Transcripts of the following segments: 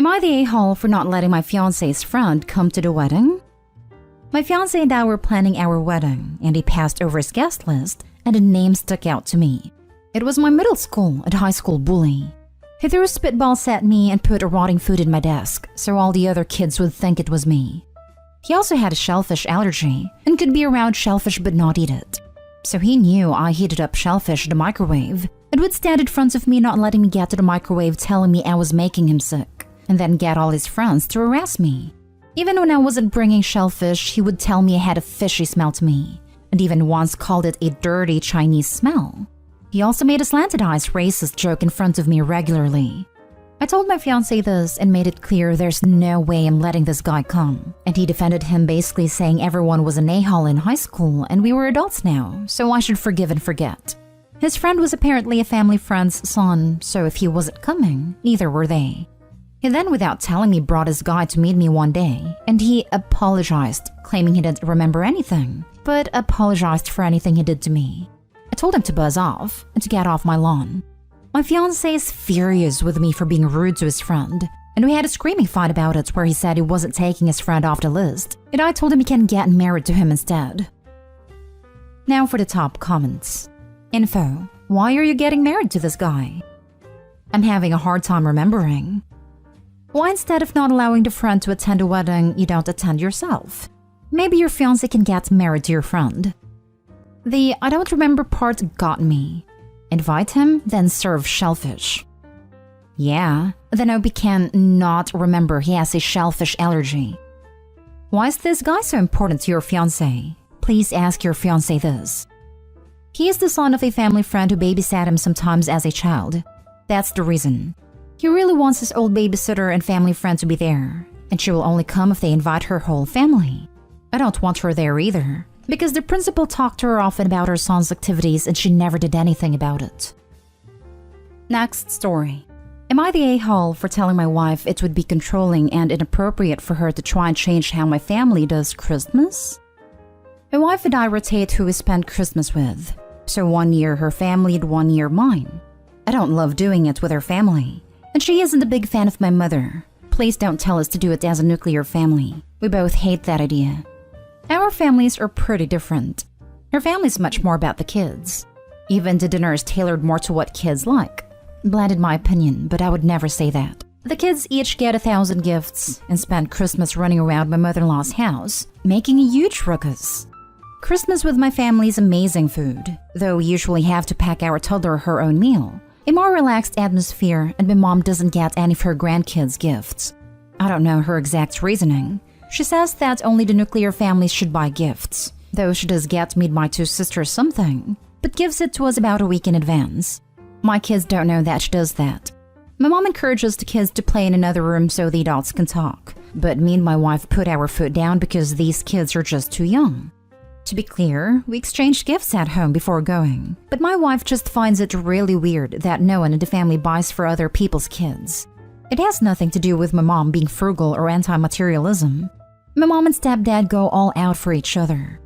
Am I the a-hole for not letting my fiancé's friend come to the wedding? My fiancé and I were planning our wedding, and he passed over his guest list, and a name stuck out to me. It was my middle school and high school bully. He threw spitballs at me and put rotting food in my desk, so all the other kids would think it was me. He also had a shellfish allergy, and could be around shellfish but not eat it. So he knew I heated up shellfish in the microwave, and would stand in front of me not letting me get to the microwave telling me I was making him sick, and then get all his friends to harass me. Even when I wasn't bringing shellfish, he would tell me I had a fishy smell to me, and even once called it a dirty Chinese smell. He also made a slanted eyes racist joke in front of me regularly. I told my fiancé this and made it clear there's no way I'm letting this guy come, and he defended him basically saying everyone was an a-hole in high school and we were adults now, so I should forgive and forget. His friend was apparently a family friend's son, so if he wasn't coming, neither were they. He then, without telling me, brought his guy to meet me one day, and he apologized, claiming he didn't remember anything, but apologized for anything he did to me. I told him to buzz off and to get off my lawn. My fiancé is furious with me for being rude to his friend, and we had a screaming fight about it where he said he wasn't taking his friend off the list, and I told him he can get married to him instead. Now for the top comments. Info: why are you getting married to this guy? I'm having a hard time remembering. Why instead of not allowing the friend to attend a wedding, you don't attend yourself? Maybe your fiancé can get married to your friend. The I don't remember part got me. Invite him, then serve shellfish. Yeah, then Obi can not remember he has a shellfish allergy. Why is this guy so important to your fiancé? Please ask your fiancé this. He is the son of a family friend who babysat him sometimes as a child. That's the reason. He really wants his old babysitter and family friend to be there, and she will only come if they invite her whole family. I don't want her there either, because the principal talked to her often about her son's activities and she never did anything about it. Next story. Am I the a-hole for telling my wife it would be controlling and inappropriate for her to try and change how my family does Christmas? My wife and I rotate who we spend Christmas with, so 1 year her family and 1 year mine. I don't love doing it with her family. And she isn't a big fan of my mother. Please don't tell us to do it as a nuclear family. We both hate that idea. Our families are pretty different. Her family's much more about the kids. Even the dinner is tailored more to what kids like. Bland in my opinion, but I would never say that. The kids each get 1,000 gifts and spend Christmas running around my mother-in-law's house, making a huge ruckus. Christmas with my family is amazing food, though we usually have to pack our toddler her own meal. A more relaxed atmosphere, and my mom doesn't get any of her grandkids gifts. I don't know her exact reasoning. She says that only the nuclear families should buy gifts, though she does get me and my 2 sisters something, but gives it to us about a week in advance. My kids don't know that she does that. My mom encourages the kids to play in another room so the adults can talk, but me and my wife put our foot down because these kids are just too young. To be clear, we exchanged gifts at home before going, but my wife just finds it really weird that no one in the family buys for other people's kids. It has nothing to do with my mom being frugal or anti-materialism. My mom and stepdad go all out for each other.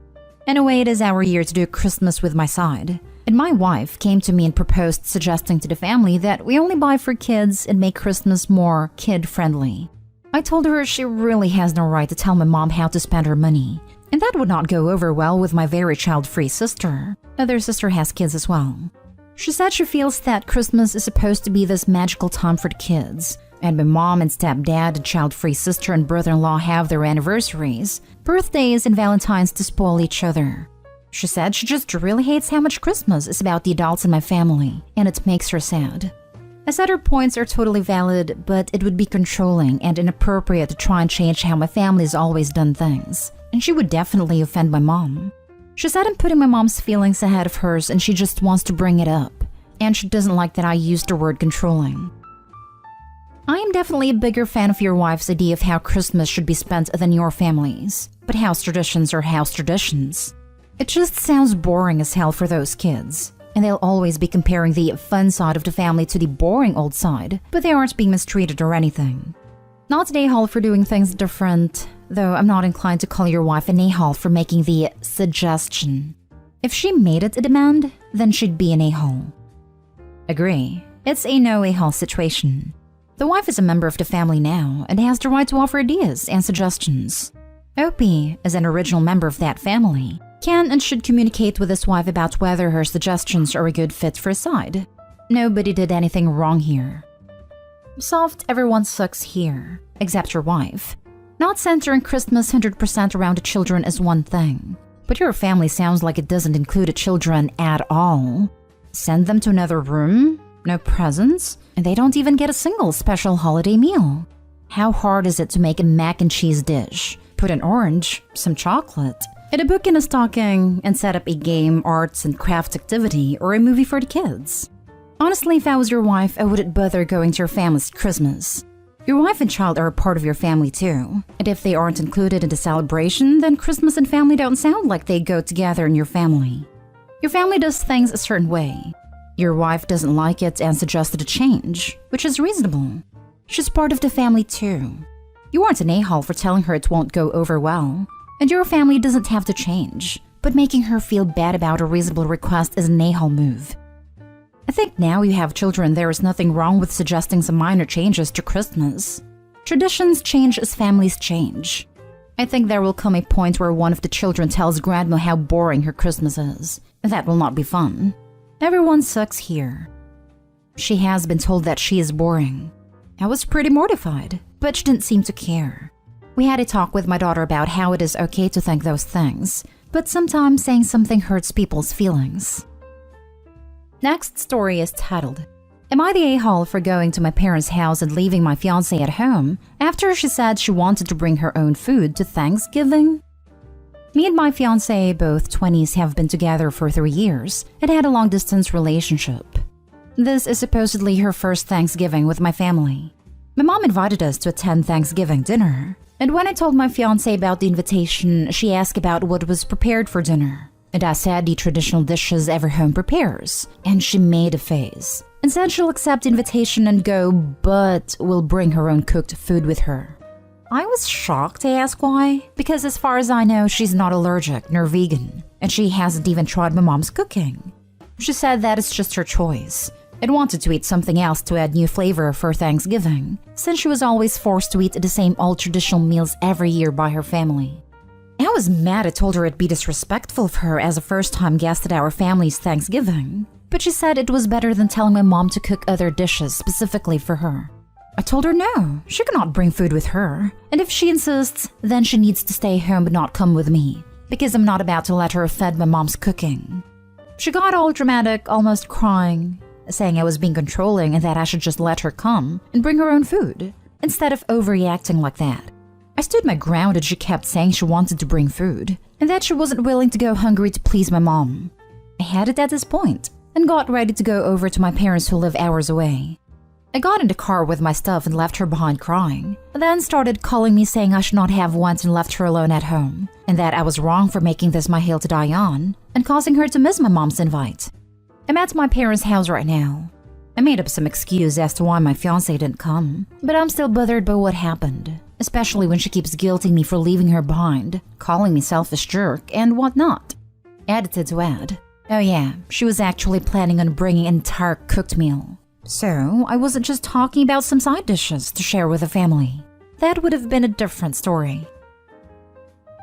Anyway, it is our year to do Christmas with my side, and my wife came to me and proposed suggesting to the family that we only buy for kids and make Christmas more kid-friendly. I told her she really has no right to tell my mom how to spend her money, and that would not go over well with my very child-free sister. Other sister has kids as well. She said she feels that Christmas is supposed to be this magical time for the kids, and my mom and stepdad and child-free sister and brother-in-law have their anniversaries, birthdays, and Valentines to spoil each other. She said she just really hates how much Christmas is about the adults in my family, and it makes her sad. I said her points are totally valid, but it would be controlling and inappropriate to try and change how my family's always done things, and she would definitely offend my mom. She said I'm putting my mom's feelings ahead of hers and she just wants to bring it up, and she doesn't like that I used the word controlling. I am definitely a bigger fan of your wife's idea of how Christmas should be spent than your family's, but house traditions are house traditions. It just sounds boring as hell for those kids, and they'll always be comparing the fun side of the family to the boring old side, but they aren't being mistreated or anything. Not an a-hole for doing things different, though I'm not inclined to call your wife an a-hole for making the suggestion. If she made it a demand, then she'd be an a-hole. Agree, it's a no a-hole situation. The wife is a member of the family now and has the right to offer ideas and suggestions. Opie, as an original member of that family, can and should communicate with his wife about whether her suggestions are a good fit for his side. Nobody did anything wrong here. Soft, everyone sucks here, except your wife. Not centering Christmas 100% around the children is one thing, but your family sounds like it doesn't include the children at all. Send them to another room? No presents? And they don't even get a single special holiday meal. How hard is it to make a mac and cheese dish? Put an orange, some chocolate, and a book in a stocking, and set up a game, arts, and craft activity or a movie for the kids? Honestly, if I was your wife, I wouldn't bother going to your family's Christmas. Your wife and child are a part of your family too, and if they aren't included in the celebration, then Christmas and family don't sound like they go together in your family. Your family does things a certain way. Your wife doesn't like it and suggested a change, which is reasonable. She's part of the family too. You aren't an a-hole for telling her it won't go over well, and your family doesn't have to change, but making her feel bad about a reasonable request is an a-hole move. I think now you have children, there is nothing wrong with suggesting some minor changes to Christmas. Traditions change as families change. I think there will come a point where one of the children tells grandma how boring her Christmas is, and that will not be fun. Everyone sucks here. She has been told that she is boring. I was pretty mortified, but she didn't seem to care. We had a talk with my daughter about how it is okay to think those things, but sometimes saying something hurts people's feelings. Next story is titled, Am I the a-hole for going to my parents' house and leaving my fiancé at home after she said she wanted to bring her own food to Thanksgiving? Me and my fiancé, both 20s, have been together for 3 years and had a long-distance relationship. This is supposedly her first Thanksgiving with my family. My mom invited us to attend Thanksgiving dinner, and when I told my fiancé about the invitation, she asked about what was prepared for dinner. And I said the traditional dishes every home prepares, and she made a face and said she'll accept the invitation and go, but will bring her own cooked food with her. I was shocked. I asked why, because as far as I know, she's not allergic nor vegan, and she hasn't even tried my mom's cooking. She said that it's just her choice, and wanted to eat something else to add new flavor for Thanksgiving, since she was always forced to eat the same old traditional meals every year by her family. I was mad. I told her it'd be disrespectful of her as a first-time guest at our family's Thanksgiving, but she said it was better than telling my mom to cook other dishes specifically for her. I told her no, she cannot bring food with her, and if she insists, then she needs to stay home and not come with me, because I'm not about to let her fed my mom's cooking. She got all dramatic, almost crying, saying I was being controlling and that I should just let her come and bring her own food, instead of overreacting like that. I stood my ground and she kept saying she wanted to bring food, and that she wasn't willing to go hungry to please my mom. I had it at this point, and got ready to go over to my parents who live hours away. I got in the car with my stuff and left her behind crying, then started calling me saying I should not have went and left her alone at home, and that I was wrong for making this my hill to die on, and causing her to miss my mom's invite. I'm at my parents' house right now. I made up some excuse as to why my fiancé didn't come, but I'm still bothered by what happened, especially when she keeps guilting me for leaving her behind, calling me selfish jerk, and whatnot. Edited to add, oh yeah, she was actually planning on bringing an entire cooked meal. So, I wasn't just talking about some side dishes to share with the family. That would have been a different story.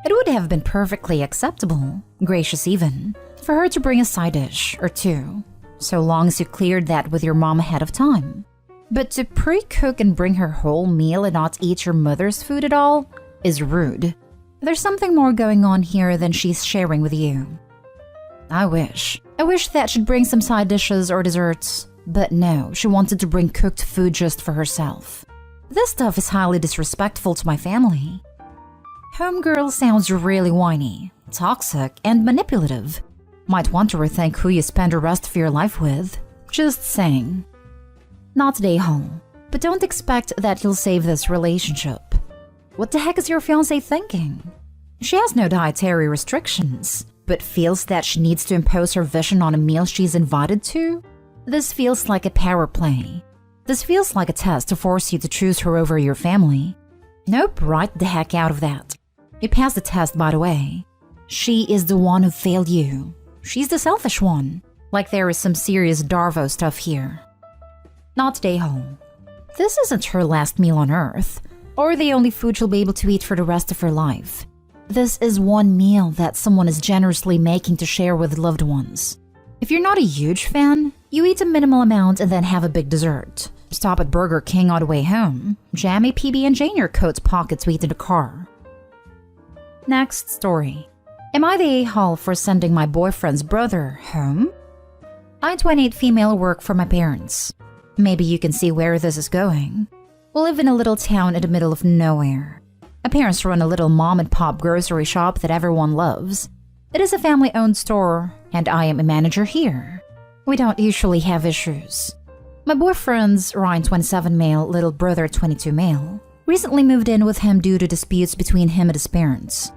It would have been perfectly acceptable, gracious even, for her to bring a side dish or two, so long as you cleared that with your mom ahead of time. But to pre-cook and bring her whole meal and not eat your mother's food at all is rude. There's something more going on here than she's sharing with you. I wish that she'd bring some side dishes or desserts. But no, she wanted to bring cooked food just for herself. This stuff is highly disrespectful to my family. Homegirl sounds really whiny, toxic, and manipulative. Might want to rethink who you spend the rest of your life with. Just saying. Not a-hole, but don't expect that you'll save this relationship. What the heck is your fiancé thinking? She has no dietary restrictions, but feels that she needs to impose her vision on a meal she's invited to? This feels like a power play. This feels like a test to force you to choose her over your family. Nope, right the heck out of that. You passed the test, by the way. She is the one who failed you. She's the selfish one. Like there is some serious Darvo stuff here. Not a-hole. This isn't her last meal on Earth, or the only food she'll be able to eat for the rest of her life. This is one meal that someone is generously making to share with loved ones. If you're not a huge fan, you eat a minimal amount and then have a big dessert. Stop at Burger King on the way home. Jam a PB&J in your coat's pocket to eat in the car. Next story. Am I the a-hole for sending my boyfriend's brother home? I, 28 female, work for my parents. Maybe you can see where this is going. We live in a little town in the middle of nowhere. My parents run a little mom-and-pop grocery shop that everyone loves. It is a family-owned store, and I am a manager here. We don't usually have issues. My boyfriend's Ryan, 27 male, little brother, 22 male, recently moved in with him due to disputes between him and his parents.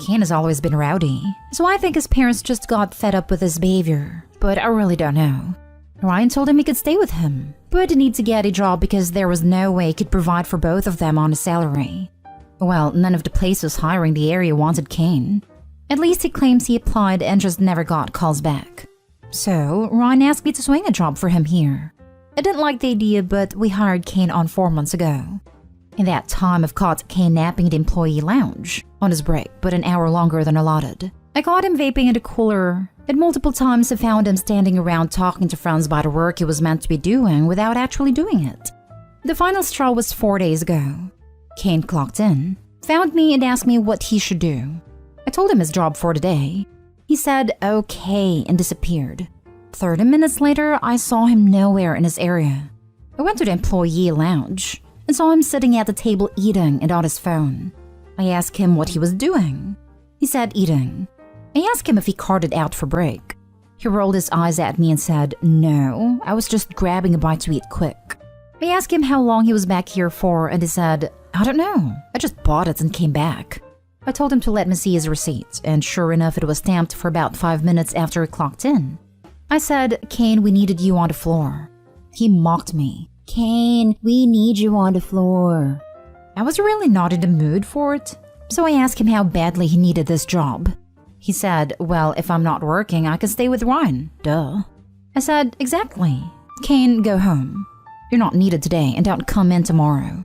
Kane has always been rowdy, so I think his parents just got fed up with his behavior, but I really don't know. Ryan told him he could stay with him, but he'd need to get a job because there was no way he could provide for both of them on a salary. Well, none of the places hiring the area wanted Kane. At least he claims he applied and just never got calls back. So, Ryan asked me to swing a job for him here. I didn't like the idea, but we hired Kane on 4 months ago. In that time, I've caught Kane napping in the employee lounge on his break, but an hour longer than allotted. I caught him vaping in the cooler, and multiple times I found him standing around talking to friends about the work he was meant to be doing without actually doing it. The final straw was 4 days ago. Kane clocked in, found me, and asked me what he should do. I told him his job for the day. He said okay and disappeared. 30 minutes later, I saw him nowhere in his area. I went to the employee lounge and saw him sitting at the table eating and on his phone. I asked him what he was doing. He said eating. I asked him if he carted out for break. He rolled his eyes at me and said, "No, I was just grabbing a bite to eat quick." I asked him how long he was back here for, and he said, "I don't know, I just bought it and came back." I told him to let me see his receipt, and sure enough, it was stamped for about 5 minutes after he clocked in. I said, "Kane, we needed you on the floor." He mocked me. "Kane, we need you on the floor." I was really not in the mood for it, so I asked him how badly he needed this job. He said, "Well, if I'm not working, I can stay with Ryan, duh." I said, "Exactly. Kane, go home. You're not needed today, and don't come in tomorrow."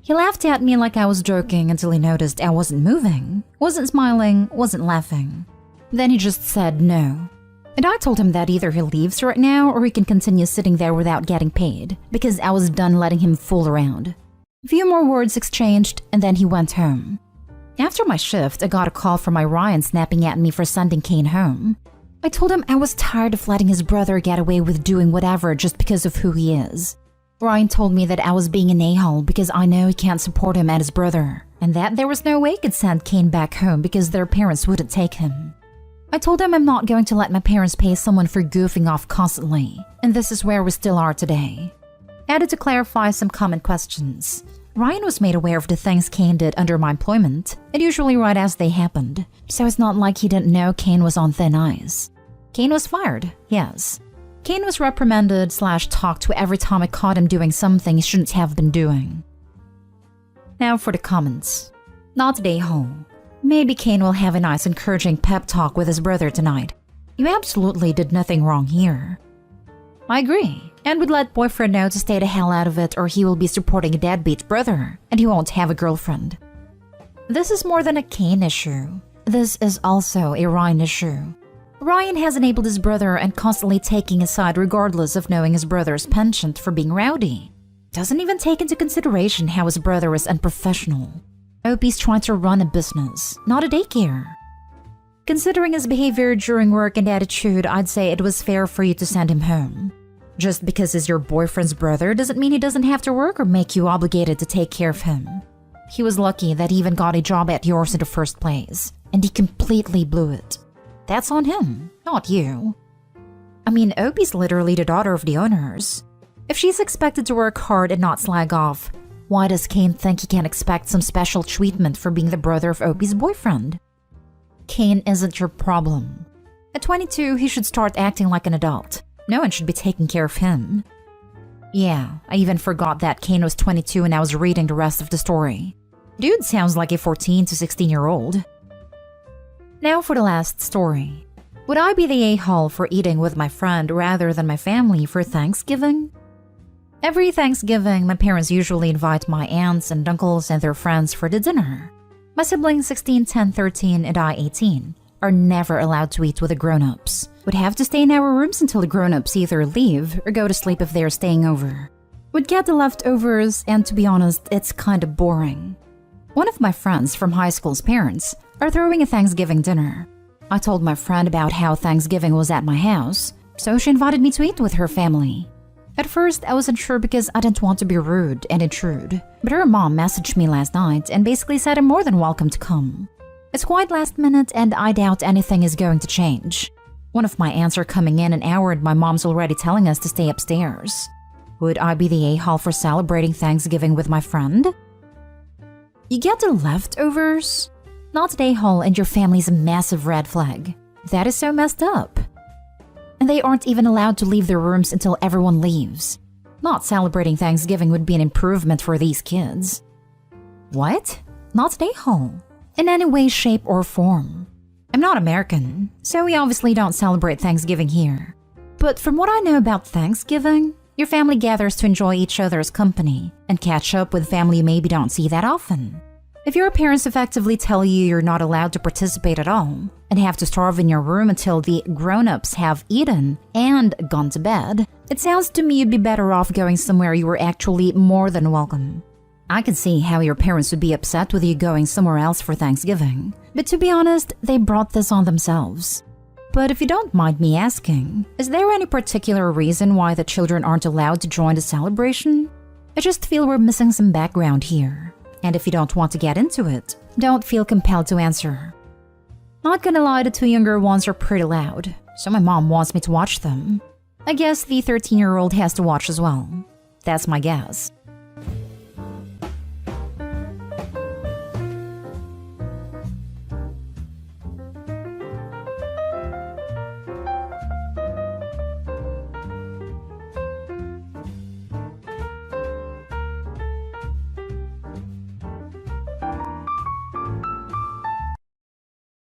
He laughed at me like I was joking until he noticed I wasn't moving, wasn't smiling, wasn't laughing. Then he just said no. And I told him that either he leaves right now or he can continue sitting there without getting paid, because I was done letting him fool around. A few more words exchanged, and then he went home. After my shift, I got a call from my Ryan snapping at me for sending Kane home. I told him I was tired of letting his brother get away with doing whatever just because of who he is. Ryan told me that I was being an a-hole because I know he can't support him and his brother, and that there was no way he could send Kane back home because their parents wouldn't take him. I told him I'm not going to let my parents pay someone for goofing off constantly, and this is where we still are today. Added to clarify some common questions. Ryan was made aware of the things Kane did under my employment, and usually right as they happened, so it's not like he didn't know Kane was on thin ice. Kane was fired, yes. Kane was reprimanded / talked to every time I caught him doing something he shouldn't have been doing. Now for the comments. Not a hole. Maybe Kane will have a nice encouraging pep talk with his brother tonight. You absolutely did nothing wrong here. I agree, and would let boyfriend know to stay the hell out of it or he will be supporting a deadbeat brother and he won't have a girlfriend. This is more than a Kane issue. This is also a Ryan issue. Ryan has enabled his brother and constantly taking his side regardless of knowing his brother's penchant for being rowdy. Doesn't even take into consideration how his brother is unprofessional. Opie's trying to run a business, not a daycare. Considering his behavior during work and attitude, I'd say it was fair for you to send him home. Just because he's your boyfriend's brother doesn't mean he doesn't have to work or make you obligated to take care of him. He was lucky that he even got a job at yours in the first place, and he completely blew it. That's on him, not you. I mean, Opie's literally the daughter of the owners. If she's expected to work hard and not slag off, why does Kane think he can expect some special treatment for being the brother of Opie's boyfriend? Kane isn't your problem. At 22, he should start acting like an adult. No one should be taking care of him. Yeah, I even forgot that Kane was 22 and I was reading the rest of the story. Dude sounds like a 14 to 16-year-old. Now for the last story. Would I be the a-hole for eating with my friend rather than my family for Thanksgiving? Every Thanksgiving, my parents usually invite my aunts and uncles and their friends for the dinner. My siblings 16, 10, 13, and I 18 are never allowed to eat with the grown-ups. We'd have to stay in our rooms until the grown-ups either leave or go to sleep if they're staying over. We'd get the leftovers, and to be honest, it's kind of boring. One of my friends from high school's parents are throwing a Thanksgiving dinner. I told my friend about how Thanksgiving was at my house, so she invited me to eat with her family. At first, I wasn't sure because I didn't want to be rude and intrude, but her mom messaged me last night and basically said I'm more than welcome to come. It's quite last minute and I doubt anything is going to change. One of my aunts are coming in an hour and my mom's already telling us to stay upstairs. Would I be the a-hole for celebrating Thanksgiving with my friend? You get the leftovers? Not an a-hole and your family's a massive red flag. That is so messed up. And they aren't even allowed to leave their rooms until everyone leaves. Not celebrating Thanksgiving would be an improvement for these kids. What? Not an a-hole. In any way, shape, or form. I'm not American, so we obviously don't celebrate Thanksgiving here. But from what I know about Thanksgiving, your family gathers to enjoy each other's company and catch up with family you maybe don't see that often. If your parents effectively tell you you're not allowed to participate at all and have to starve in your room until the grown-ups have eaten and gone to bed, it sounds to me you'd be better off going somewhere you were actually more than welcome. I can see how your parents would be upset with you going somewhere else for Thanksgiving, but to be honest, they brought this on themselves. But if you don't mind me asking, is there any particular reason why the children aren't allowed to join the celebration? I just feel we're missing some background here. And if you don't want to get into it, don't feel compelled to answer. Not gonna lie, the two younger ones are pretty loud, so my mom wants me to watch them. I guess the 13-year-old has to watch as well. That's my guess.